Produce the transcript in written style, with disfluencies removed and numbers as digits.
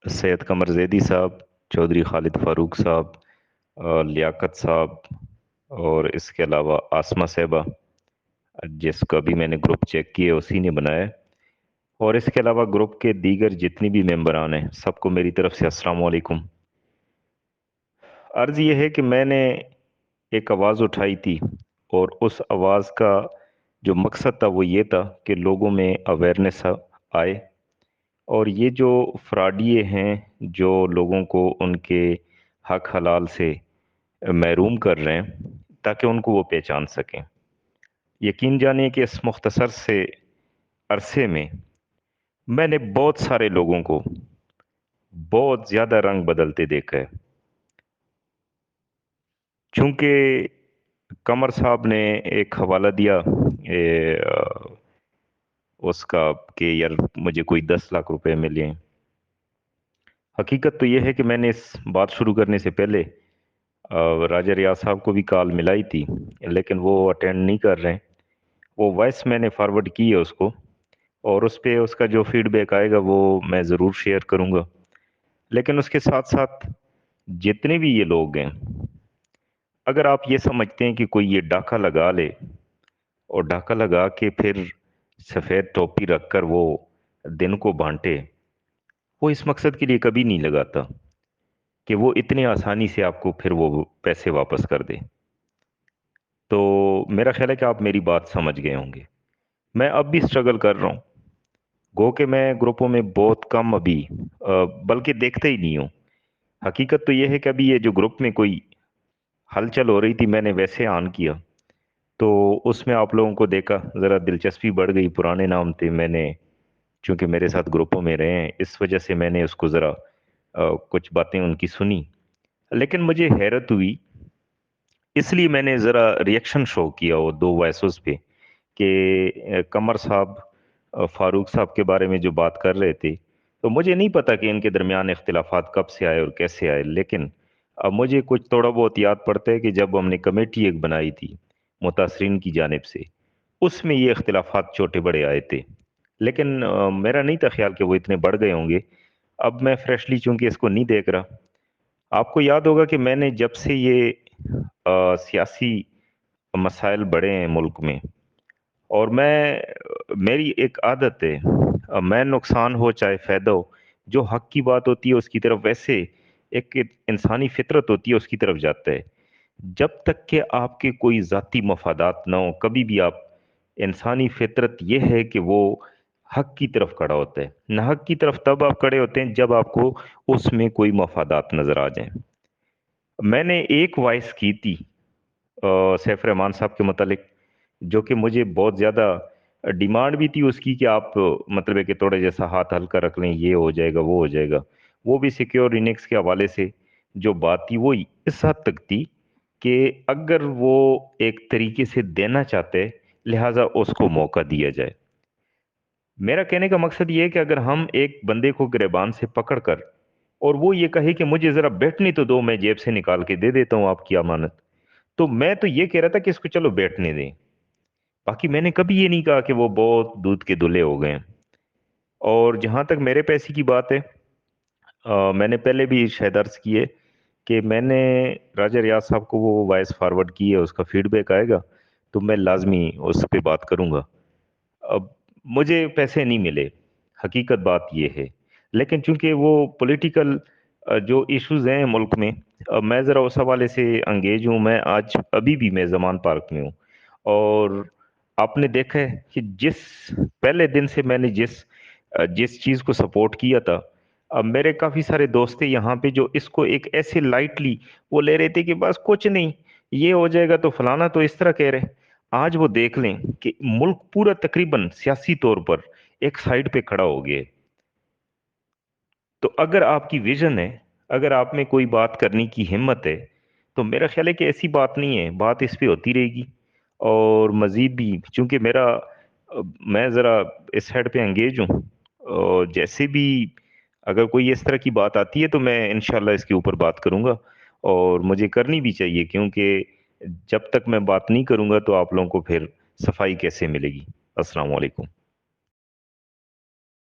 सैयद कमर जैदी साहब, चौधरी खालिद फारूक साहब, लियाकत साहब, और इसके अलावा आसमा साहबा, जिसका भी मैंने ग्रुप चेक किया उसी ने बनाया है। और इसके अलावा ग्रुप के दीगर जितनी भी मेंबरान हैं सबको मेरी तरफ से अस्सलाम वालेकुम। अर्ज़ ये है कि मैंने एक आवाज़ उठाई थी, और उस आवाज़ का जो मकसद था वो ये था कि लोगों में अवेयरनेस आए, और ये जो फ्रॉडिये हैं जो लोगों को उनके हक हलाल से महरूम कर रहे हैं, ताकि उनको वो पहचान सकें। यकीन जानिए कि इस मुख्तसर से अरसे में मैंने बहुत सारे लोगों को बहुत ज़्यादा रंग बदलते देखा है। चूंकि कमर साहब ने एक हवाला दिया उसका कि यार मुझे कोई 10 लाख रुपए मिले हैं। हकीकत तो यह है कि मैंने इस बात शुरू करने से पहले राजा रियाज साहब को भी कॉल मिलाई थी, लेकिन वो अटेंड नहीं कर रहे हैं। वो वॉइस मैंने फॉरवर्ड की है उसको, और उस पे उसका जो फीडबैक आएगा वो मैं ज़रूर शेयर करूंगा। लेकिन उसके साथ साथ जितने भी ये लोग हैं, अगर आप ये समझते हैं कि कोई ये डाका लगा ले और डाका लगा के फिर सफ़ेद टोपी रखकर वो दिन को बांटे, वो इस मकसद के लिए कभी नहीं लगाता कि वो इतने आसानी से आपको फिर वो पैसे वापस कर दे। तो मेरा ख्याल है कि आप मेरी बात समझ गए होंगे। मैं अब भी स्ट्रगल कर रहा हूँ। गो कि मैं ग्रुपों में बहुत कम अभी बल्कि देखते ही नहीं हूँ। हकीकत तो ये है कि अभी ये जो ग्रुप में कोई हलचल हो रही थी मैंने वैसे ऑन किया, तो उसमें आप लोगों को देखा, ज़रा दिलचस्पी बढ़ गई। पुराने नाम थे, मैंने चूंकि मेरे साथ ग्रुपों में रहे हैं इस वजह से मैंने उसको ज़रा कुछ बातें उनकी सुनी। लेकिन मुझे हैरत हुई, इसलिए मैंने ज़रा रिएक्शन शो किया वो दो वॉइसों पे कि कमर साहब फारूक साहब के बारे में जो बात कर रहे थे। तो मुझे नहीं पता कि इनके दरमियान इख्तिलाफात कब से आए और कैसे आए, लेकिन अब मुझे कुछ थोड़ा बहुत याद पड़ता है कि जब हमने कमेटी एक बनाई थी मुतासरीन की जानिब से, उसमें ये इख्तिलाफात छोटे बड़े आए थे। लेकिन मेरा नहीं था ख्याल कि वो इतने बढ़ गए होंगे। अब मैं फ्रेशली चूंकि इसको नहीं देख रहा, आपको याद होगा कि मैंने जब से ये सियासी मसाइल बढ़े हैं मुल्क में, और मेरी एक आदत है, मैं नुकसान हो चाहे फायदा हो, जो हक की बात होती है उसकी तरफ वैसे एक इंसानी फितरत होती है उसकी तरफ जाता है। जब तक कि आपके कोई जाती मफादात ना हो, कभी भी आप, इंसानी फितरत यह है कि वो हक की तरफ खड़ा होता है। ना हक की तरफ तब आप खड़े होते हैं जब आपको उसमें कोई मफादात नजर आ जाए। मैंने एक वॉइस की थी सैफ रहमान साहब के मतलब, जो कि मुझे बहुत ज़्यादा डिमांड भी थी उसकी कि आप मतलब है कि थोड़ा जैसा हाथ हल्का रख लें, ये हो जाएगा वो हो जाएगा। वो भी सिक्योर इनिक्स के हवाले से जो बात थी वो इस हद तक थी कि अगर वो एक तरीके से देना चाहते लिहाजा उसको मौका दिया जाए। मेरा कहने का मकसद ये है कि अगर हम एक बंदे को गिरबान से पकड़ कर और वो ये कहे कि मुझे जरा बैठने तो दो, मैं जेब से निकाल के दे देता हूँ आपकी अमानत, तो मैं तो ये कह रहा था कि इसको चलो बैठने दें। बाकी मैंने कभी ये नहीं कहा कि वो बहुत दूध के धुले हो गए हैं। और जहां तक मेरे पैसे की बात है, मैंने पहले भी शायद अर्ज की है कि मैंने राजा रियाज साहब को वो वॉइस फॉरवर्ड की है, उसका फीडबैक आएगा तो मैं लाजमी उस पर बात करूंगा। अब मुझे पैसे नहीं मिले, हकीकत बात ये है। लेकिन चूंकि वो पॉलिटिकल जो इश्यूज हैं मुल्क में, मैं ज़रा उस हवाले से अंगेज हूँ। मैं आज अभी भी मैं जमान पार्क में हूँ, और आपने देखा है कि जिस पहले दिन से मैंने जिस चीज़ को सपोर्ट किया था, अब मेरे काफ़ी सारे दोस्त थे यहाँ पे जो इसको एक ऐसे लाइटली वो ले रहे थे कि बस कुछ नहीं, ये हो जाएगा तो फलाना तो इस तरह कह रहे। आज वो देख लें कि मुल्क पूरा तकरीबन सियासी तौर पर एक साइड पे खड़ा हो गया है। तो अगर आपकी विजन है, अगर आप में कोई बात करने की हिम्मत है, तो मेरा ख्याल है कि ऐसी बात नहीं है, बात इस पे होती रहेगी। और मजीद भी चूंकि मैं ज़रा इस साइड पे एंगेज हूँ, और जैसे भी अगर कोई इस तरह की बात आती है तो मैं इंशाल्लाह इसके ऊपर बात करूंगा, और मुझे करनी भी चाहिए, क्योंकि जब तक मैं बात नहीं करूंगा तो आप लोगों को फिर सफाई कैसे मिलेगी। अस्सलाम वालेकुम।